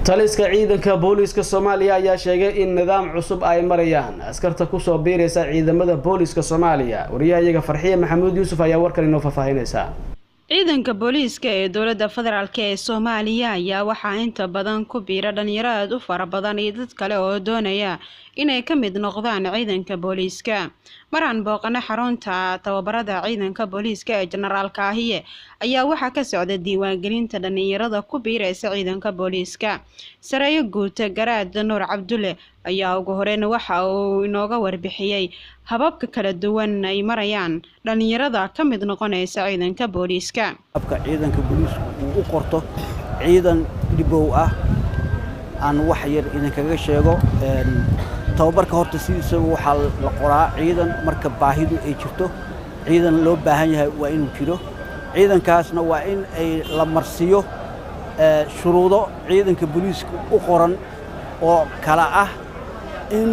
taliska ciidanka booliska Soomaaliya ayaa sheegay in nidaam cusub ay marayaan askarta ku soo biiraysa ciidamada booliska Soomaaliya. Wariyaha Farxiye Maxamuud Yuusuf ayaa warkan inoo faafahinaysa. ciidanka booliska ee dowladda federaalka ee Soomaaliya ayaa waxa inta badan ku biira dhalinyaro aad u fara badan iyo dad kale oo doonaya inay ka mid noqdaan ciidanka booliska. Maraan booqana xarunta tababarada ciidanka booliska ee General Kaahiye ayaa waxa ka socda diiwaangelinta dhalinyarada ku biiraysa ciidanka booliska. Sareeyo guuta Garaad Nuur Cabdulle ayaa ugu horeyn waxa uu inooga warbixiyay hababka kala duwan ay marayaan dhalinyarada ka mid noqonaysa ciidanka booliska. habka ciidanka booliska uu u qorto ciidan dhibow ah aan wax yar idinkaga sheego tababarka horta sidiisa waxa la qoraa ciidan marka baahidu ay jirto ciidan loo baahan yahay waa inuu jiro ciidankaasna waa in ay la marsiyo shuruudo ciidanka booliska u qoran oo kala ah in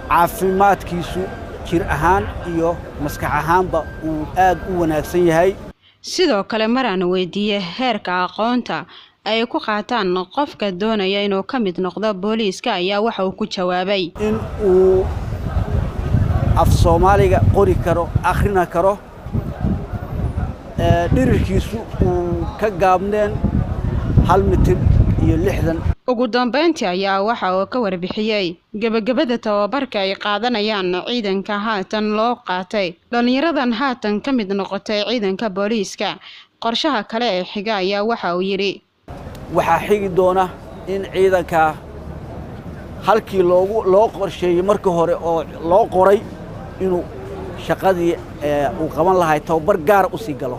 caafimaadkiisu jir ahaan iyo maskax ahaanba uu aad u wanaagsan yahay. sidoo kale maraan weydiiyay heerka aqoonta ay ku qaataan qofka doonaya inuu ka mid noqdo booliska ayaa waxa uu ku jawaabay in uu af Soomaaliga qori karo akhrina karo dhirirkiisu uu ka gaabneen 1 mitir iyo 60. ugu dambeyntii ayaa waxa uu ka warbixiyay gabagabada tababarka ay qaadanayaan ciidanka haatan loo qaatay dhalinyaradan haatan ka mid noqotay ciidanka booliska. qorshaha kale ee xiga ayaa waxa uu yiri waxaa xigi doona in ciidanka halkii loo qorsheeyay marka hore oo loo qoray inuu shaqadii uu qaban lahaa tababar gaar u sii galo.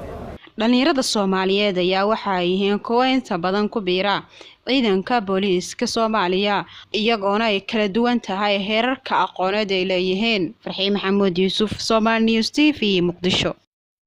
dhalinyarada Soomaaliyeed ayaa waxa ay yihiin kuwa inta badan ku biira ciidanka booliska Soomaaliya iyagoona ay kala duwan tahay heerarka aqooneed ay leeyihiin. Farxiye Maxamuud Yuusuf, Somali News TV, Muqdisho.